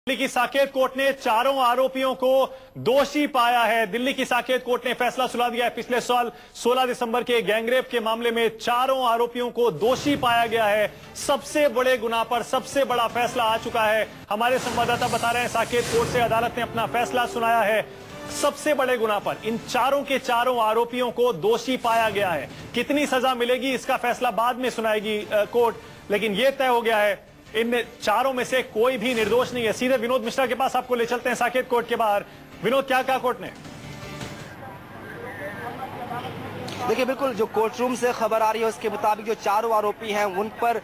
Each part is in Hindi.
दिल्ली की साकेत कोर्ट ने चारों आरोपियों को दोषी पाया है। दिल्ली की साकेत कोर्ट ने फैसला सुना दिया है। पिछले साल 16 दिसंबर के गैंगरेप के मामले में चारों आरोपियों को दोषी पाया गया है। सबसे बड़े गुनाह पर सबसे बड़ा फैसला आ चुका है। हमारे संवाददाता बता रहे हैं साकेत कोर्ट से अदालत ने अपना फैसला सुनाया है। सबसे बड़े गुनाह पर इन चारों के चारों आरोपियों को दोषी पाया गया है। कितनी सजा मिलेगी इसका फैसला बाद में सुनाएगी कोर्ट, लेकिन यह तय हो गया है इन चारों में से कोई भी निर्दोष नहीं है। सीधे विनोद मिश्रा के पास आपको ले चलते हैं साकेत कोर्ट के बाहर। विनोद, क्या कहा कोर्ट ने? देखिए, बिल्कुल जो कोर्ट रूम से खबर आ रही है उसके मुताबिक जो चारों आरोपी हैं उन पर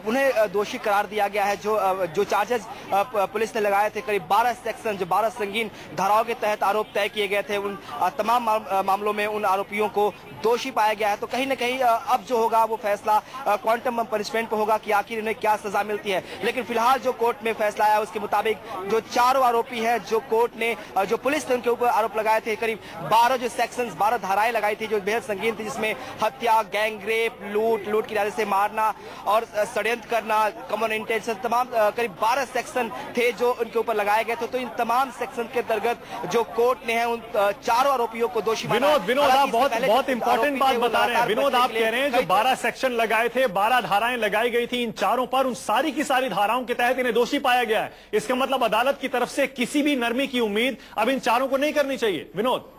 उन्हें दोषी करार दिया गया है। जो चार्जेस पुलिस ने लगाए थे, करीब 12 सेक्शन, जो 12 संगीन धाराओं के तहत आरोप तय किए गए थे, उन तमाम मामलों में उन आरोपियों को दोषी पाया गया है। तो कहीं ना कहीं अब जो होगा वो फैसला क्वांटम पनिशमेंट पर होगा कि आखिर इन्हें क्या सजा मिलती है। लेकिन फिलहाल जो कोर्ट में फैसला आया उसके मुताबिक जो चारों आरोपी हैं, जो कोर्ट ने जो पुलिस ने उनके ऊपर आरोप लगाए थे, करीब 12 जो सेक्शन 12 धाराएं लगाई थी जो बेहद संगीन थी, जिसमें हत्या, गैंगरेप, लूट की इरादे से मारना और षड्यंत्र करना, कॉमन इंटेंशन, तमाम करीब 12 सेक्शन थे जो उनके ऊपर लगाए गए थे। तो इन तमाम सेक्शन के अंतर्गत जो कोर्ट ने है उन चारों आरोपियों को दोषी माना। विनोद, आप बहुत इंपॉर्टेंट बात बता रहे हैं। विनोद, आप कह रहे हैं जो 12 सेक्शन लगाए थे, 12 धाराएं लगाई गई थी इन चारों पर, उन सारी की सारी धाराओं के तहत इन्हें दोषी पाया गया है। इसका मतलब अदालत की तरफ से किसी भी नरमी की उम्मीद अब इन चारों को नहीं करनी चाहिए। विनोद,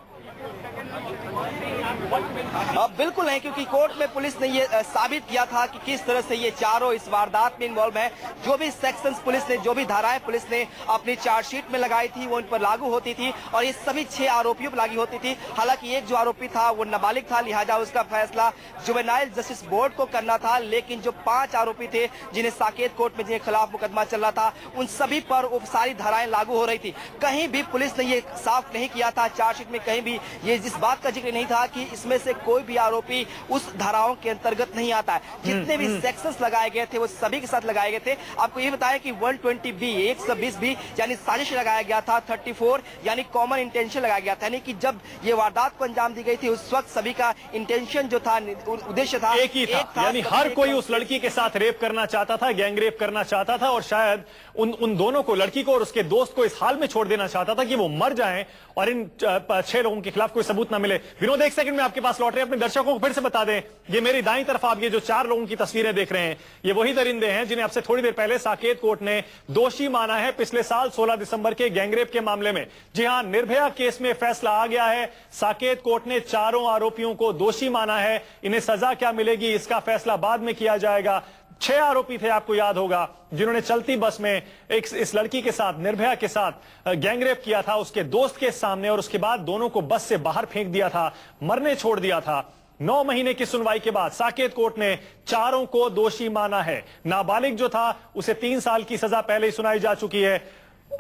बिल्कुल नहीं, क्योंकि कोर्ट में पुलिस ने ये साबित किया था कि किस तरह से ये चारों इस वारदात में इन्वॉल्व है। जो भी सेक्शंस पुलिस ने, जो भी धाराएं पुलिस ने अपनी चार्जशीट में लगाई थी वो उन पर लागू होती थी और ये सभी 6 आरोपियों पर लागू होती थी। हालांकि एक जो आरोपी था वो नाबालिग था, लिहाजा उसका फैसला जुवेनाइल जस्टिस बोर्ड को करना था। लेकिन जो 5 आरोपी थे जिन्हें साकेत कोर्ट में जिनके खिलाफ मुकदमा चल रहा था, उन सभी पर वो सारी धाराएं लागू हो रही थी। कहीं भी पुलिस ने ये साफ नहीं किया था, चार्जशीट में कहीं भी ये इस बात का जिक्र नहीं था कि इसमें से कोई भी आरोपी उस धाराओं के अंतर्गत नहीं आता है। जितने भी सेक्शंस लगाए गए थे वो सभी के साथ लगाए गए थे। आपको ये बताया कि 120 बी 120 बी यानी साजिश लगाया गया था, 34 यानी कॉमन इंटेंशन लगाया गया था। यानी कि जब ये वारदात को अंजाम दी गई थी उस वक्त सभी का इंटेंशन जो था, उद्देश्य था एक ही था। यानी हर कोई उस लड़की के साथ रेप करना चाहता था, गैंग रेप करना चाहता था और शायद उन दोनों को, लड़की को और उसके दोस्त को, इस हाल में छोड़ देना चाहता था कि वो मर जाएं और इन 6 लोगों के खिलाफ कोई सबूत ना मिले। विनोद, एक सेकंड में आपके पास लौट रहे हैं। अपने दर्शकों को फिर से बता दें, ये मेरी दाईं तरफ आप ये जो 4 लोगों की तस्वीरें देख रहे हैं, ये वही दरिंदे हैं जिन्हें आपसे थोड़ी देर पहले साकेत कोर्ट ने दोषी माना है पिछले साल 16 दिसंबर के गैंगरेप के मामले में। जी हां, निर्भया केस में फैसला आ गया है। साकेत कोर्ट ने चारों आरोपियों को दोषी माना है। इन्हें सजा क्या मिलेगी इसका फैसला बाद में किया जाएगा। 6 आरोपी थे, आपको याद होगा, जिन्होंने चलती बस में इस लड़की के साथ, निर्भया के साथ गैंगरेप किया था उसके दोस्त के सामने और उसके बाद दोनों को बस से बाहर फेंक दिया था, मरने छोड़ दिया था। 9 महीने की सुनवाई के बाद साकेत कोर्ट ने चारों को दोषी माना है। नाबालिग जो था उसे 3 साल की सजा पहले ही सुनाई जा चुकी है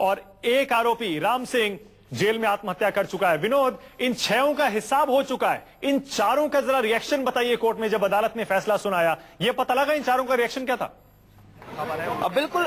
और एक आरोपी राम सिंह जेल में आत्महत्या कर चुका है। विनोद, इन 6 का हिसाब हो चुका है। इन चारों का जरा रिएक्शन बताइए कोर्ट में जब अदालत ने फैसला सुनाया। यह पता लगा इन चारों का रिएक्शन क्या था? बिल्कुल,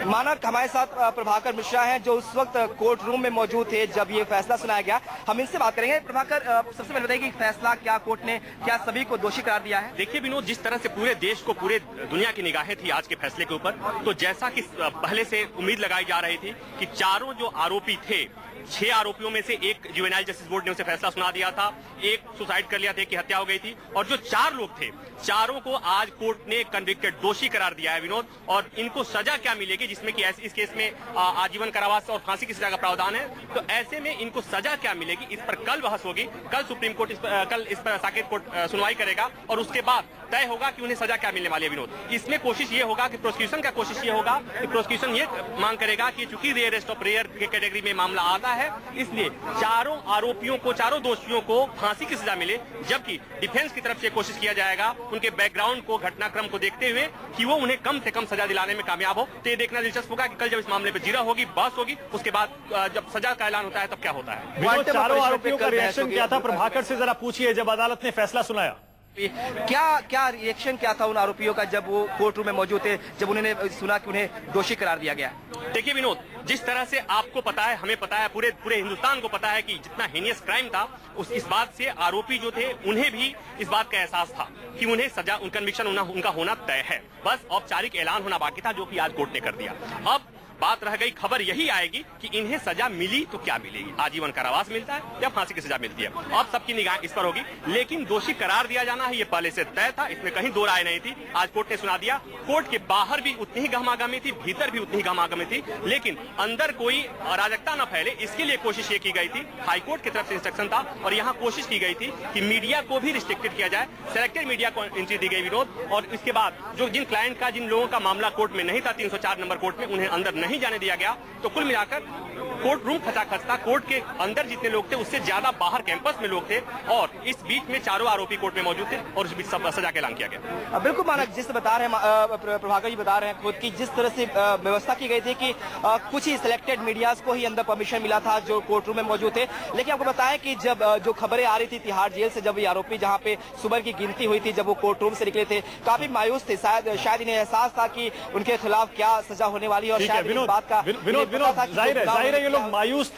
मानक हमारे साथ प्रभाकर मिश्रा हैं जो उस वक्त कोर्ट रूम में मौजूद थे जब ये फैसला सुनाया गया। हम इनसे बात करेंगे। प्रभाकर, सबसे पहले बताइए कि फैसला क्या कोर्ट ने क्या सभी को दोषी करार दिया है? देखिए विनोद, जिस तरह से पूरे देश को, पूरे दुनिया की निगाहें थी आज के फैसले के ऊपर, तो जैसा कि पहले से उम्मीद लगाई जा रही थी कि चारों जो आरोपी थे, 6 आरोपियों में से एक जुवेनाइल जस्टिस बोर्ड ने उसे फैसला सुना दिया था, एक सुसाइड कर लिया था, एक की हत्या हो गई थी, और जो 4 लोग थे, चारों को आज कोर्ट ने कन्विक्टेड दोषी करार दिया है विनोद। और इनको सजा क्या मिलेगी, जिसमें कि इस केस में आजीवन कारावास और फांसी की सजा का प्रावधान है, तो ऐसे में इनको सजा क्या मिलेगी इस पर कल बहस होगी। कल सुप्रीम कोर्ट कल इस पर साकेत कोर्ट सुनवाई करेगा और उसके बाद तय होगा कि उन्हें सजा क्या मिलने वाली है विनोद। इसमें कोशिश ये होगा कि प्रोसिक्यूशन का कोशिश ये होगा कि प्रोसिक्यूशन ये मांग करेगा कि चूंकि रेयरेस्ट ऑफ रेयर के कैटेगरी में मामला आता है, इसलिए चारों आरोपियों को, चारों दोषियों को फांसी की सजा मिले, जबकि डिफेंस की तरफ से कोशिश किया जाएगा उनके बैकग्राउंड को, घटनाक्रम को देखते हुए कि वो उन्हें कम से कम सजा दिलाने में कामयाब हो। तो ये देखना दिलचस्प होगा कि कल जब इस मामले पर जिरह होगी, बहस होगी, उसके बाद जब सजा का ऐलान होता है तब क्या होता है। चारों आरोपियों का रिएक्शन क्या था? प्रभाकर से जरा पूछिए, जब अदालत ने फैसला सुनाया क्या रिएक्शन क्या था उन आरोपियों का जब वो कोर्ट रूम में मौजूद थे, जब उन्होंने सुना कि उन्हें दोषी करार दिया गया? देखिए विनोद, जिस तरह से आपको पता है, हमें पता है, पूरे हिंदुस्तान को पता है कि जितना हीनियस क्राइम था, इस बात से आरोपी जो थे उन्हें भी इस बात का एहसास था कि उन्हें सजा, कन्विक्शन उनका होना तय है। बस औपचारिक ऐलान होना बाकी था, जो कि आज कोर्ट ने कर दिया। अब बात रह गई, खबर यही आएगी कि इन्हें सजा मिली तो क्या मिलेगी, आजीवन कारावास मिलता है या फांसी की सजा मिलती है। अब सबकी निगाह इस पर होगी, लेकिन दोषी करार दिया जाना है ये पहले से तय था, इसमें कहीं दो राय नहीं थी। आज कोर्ट ने सुना दिया। कोर्ट के बाहर भी उतनी ही गहमागहमी थी, भीतर भी उतनी ही गहमागहमी थी, लेकिन अंदर कोई अराजकता न फैले इसके लिए कोशिश ये की गई थी। हाईकोर्ट की तरफ से इंस्ट्रक्शन था और यहाँ कोशिश की गई थी कि मीडिया को भी रिस्ट्रिक्टेड किया जाए, सेलेक्टेड मीडिया को एंट्री दी गई विनोद। और इसके बाद जो जिन क्लाइंट का, जिन लोगों का मामला कोर्ट में नहीं था 304 नंबर कोर्ट में, उन्हें अंदर नहीं जाने दिया गया। तो कुल मिलाकर कोर्ट रूम खचाखच था। कोर्ट के अंदर जितने लोग थे उससे ज्यादा बाहर कैंपस में लोग थे और इस बीच में चारों आरोपी कोर्ट में मौजूद थे और उस बीच सब सजा का ऐलान किया गया। बिल्कुल मानक, जिस बता रहे हैं प्रभाकर जी बता रहे हैं खुद की, जिस तरह से व्यवस्था की गई थी कि कुछ ही सिलेक्टेड मीडियाज को ही अंदर परमिशन मिला था जो कोर्ट रूम में मौजूद थे। लेकिन आपको बताया कि जब जो खबरें आ रही थी तिहाड़ जेल से, जब ये आरोपी जहां पे सुबह की गिनती हुई थी, जब वो कोर्ट रूम से निकले थे, काफी मायूस थे। शायद इन्हें एहसास था कि उनके खिलाफ क्या सजा होने वाली है और शायद इस बात का विनोद जाहिर है ये लोग मायूस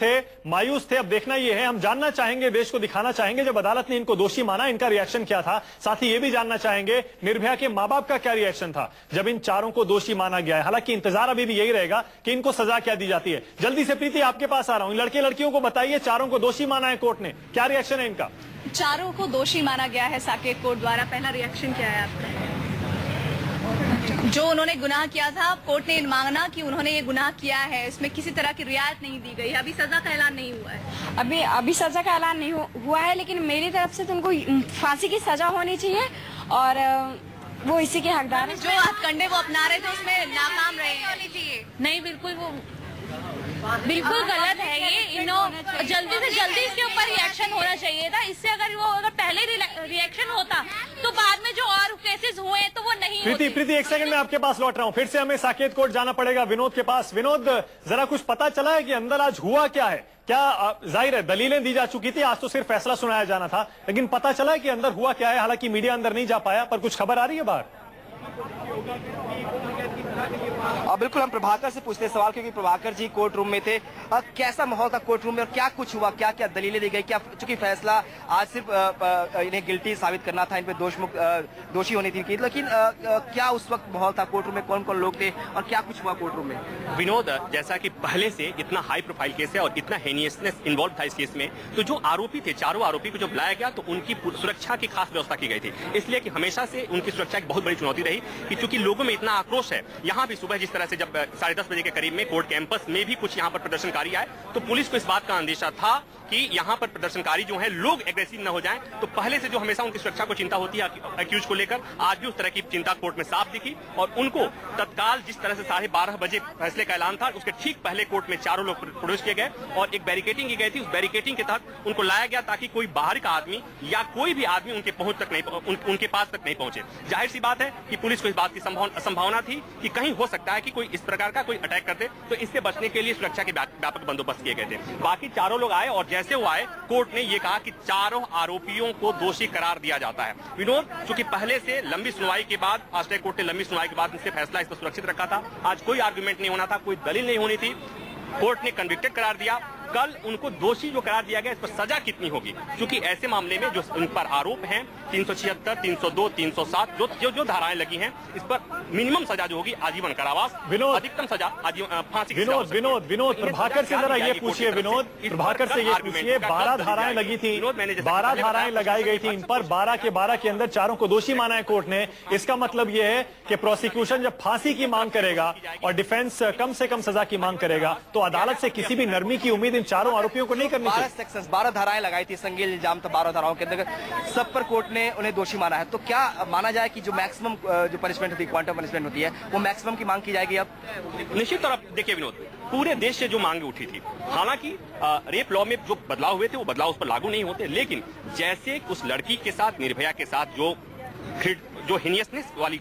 थे। अब देखना ये है, हम जानना चाहेंगे, देश को दिखाना चाहेंगे जब अदालत ने इनको दोषी माना इनका रिएक्शन क्या था। साथ ही ये भी जानना चाहेंगे निर्भया के मां बाप का क्या रिएक्शन था जब इन चारों को दोषी माना गया है। हालांकि इंतजार अभी भी यही रहेगा कि इनको सजा क्या दी जाती है। जल्दी से प्रीति आपके पास आ रहा हूं, लड़के लड़कियों को बताइए, चारों को दोषी माना है कोर्ट ने, क्या रिएक्शन है इनका? चारों को दोषी माना गया है साकेत कोर्ट द्वारा, पहला रिएक्शन क्या है आपका? जो उन्होंने गुनाह किया था, कोर्ट ने माना कि उन्होंने ये गुनाह किया है, इसमें किसी तरह की रियायत नहीं दी गई। अभी सजा का ऐलान नहीं हुआ है। अभी सजा का ऐलान नहीं हुआ है, लेकिन मेरी तरफ से तो उनको फांसी की सजा होनी चाहिए और वो इसी के हकदार हैं। जो हथकंडे वो अपना रहे थे उसमें नाकाम रहे हैं। नहीं, बिल्कुल गलत है ये। जल्दी से जल्दी इसके ऊपर रिएक्शन होना चाहिए था। इससे अगर पहले रिएक्शन होता तो बाद में जो और केसेस हुए तो वो नहीं होते। प्रीति एक सेकंड में आपके पास लौट रहा हूं, फिर से हमें साकेत कोर्ट जाना पड़ेगा विनोद के पास। विनोद, जरा कुछ पता चला है कि अंदर आज हुआ क्या है? क्या जाहिर है दलीलें दी जा चुकी थी, आज तो सिर्फ फैसला सुनाया जाना था, लेकिन पता चला है कि अंदर हुआ क्या है? हालांकि मीडिया अंदर नहीं जा पाया, पर कुछ खबर आ रही है बाहर? बिल्कुल, हम प्रभाकर से पूछते हैं सवाल, क्योंकि प्रभाकर जी कोर्ट रूम में थे। कैसा माहौल था कोर्ट रूम में और क्या कुछ हुआ, क्या क्या दलीलें दी गई? क्या चूंकि फैसला आज सिर्फ इन्हें गिल्टी साबित करना था, इन पे दोषी होनी थी, लेकिन क्या उस वक्त माहौल था कोर्ट रूम में? कौन कौन लोग थे और क्या कुछ हुआ कोर्ट रूम में? विनोद, जैसा कि पहले से इतना हाई प्रोफाइल केस है और इतना हेनियसनेस इन्वॉल्व था इस केस में, तो जो आरोपी थे, चारों आरोपी को जब बुलाया गया तो उनकी सुरक्षा की खास व्यवस्था की गई थी। इसलिए कि हमेशा से उनकी सुरक्षा एक बहुत बड़ी चुनौती रही कि चूंकि लोगों में इतना आक्रोश है। यहाँ भी सुबह जिस तरह से जब 10:30 बजे के करीब में कोर्ट कैंपस में भी कुछ यहाँ पर प्रदर्शनकारी आए, तो पुलिस को इस बात का अंदेशा था कि यहाँ पर प्रदर्शनकारी जो हैं लोग एग्रेसिव न हो जाएं। तो पहले से जो हमेशा उनकी सुरक्षा को चिंता होती है अक्यूज को लेकर, आज भी उस तरह की चिंता कोर्ट में साफ दिखी और उनको तत्काल जिस तरह से 12:30 बजे फैसले का ऐलान था उसके ठीक पहले कोर्ट में चारों लोग प्रोड्यूस किए गए और एक बैरिकेटिंग की गई थी। उस बैरिकेटिंग के तहत उनको लाया गया ताकि कोई बाहर का आदमी या कोई भी आदमी उनके पास तक नहीं पहुंचे। जाहिर सी बात है कि पुलिस को इस बात की संभावना थी कि कहीं हो सकता है कि कोई इस प्रकार का कोई अटैक करते, तो इससे बचने के लिए सुरक्षा के व्यापक बंदोबस्त किए गए थे। बाकी चारों लोग आए और जैसे वो आए कोर्ट ने ये कहा कि चारों आरोपियों को दोषी करार दिया जाता है। विनोद, चूंकि पहले से लंबी सुनवाई के बाद आश्रय कोर्ट ने लंबी सुनवाई के बाद इससे फैसला इस पर सुरक्षित रखा था। आज कोई आर्गुमेंट नहीं होना था, कोई दलील नहीं होनी थी, कोर्ट ने कन्विक्टेड करार दिया। कल उनको दोषी जो करार दिया गया, इस पर सजा कितनी होगी, क्योंकि ऐसे मामले में जो उन पर आरोप हैं 376, 302, 307 जो धाराएं लगी हैं, इस पर मिनिमम सजा जो होगी आजीवन कारावास, अधिकतम सजा फांसी। विनोद प्रभाकर से जरा ये पूछिए, विनोद प्रभाकर से ये पूछिए, 12 धाराएं लगी थी, 12 धाराएं लगाई गई थी इन पर, 12 के 12 के अंदर चारों को दोषी माना है कोर्ट ने। इसका मतलब ये है कि प्रोसिक्यूशन जब फांसी की मांग करेगा और डिफेंस कम से कम सजा की मांग करेगा, तो अदालत से किसी भी नरमी की उम्मीद चारों आरोपियों को नहीं करनी चाहिए। 12 सेक्शंस, 12 धाराएं लगाई थी, संगीन इल्जाम था 12 धाराओं के अंदर, सब पर कोर्ट ने उन्हें दोषी माना है। तो क्या माना जाए कि जो मैक्सिमम जो पनिशमेंट होती है, क्वांटम पनिशमेंट होती है, वो मैक्सिमम की मांग की जाएगी? अब निश्चित तौर पर देखिए विनोद, पूरे देश से जो मांगे उठी थी, हालांकि रेप लॉ में जो बदलाव हुए थे वो बदलाव उस पर लागू नहीं होते, लेकिन जैसे उस लड़की के साथ, निर्भया के साथ जो हिनियसनेस वाली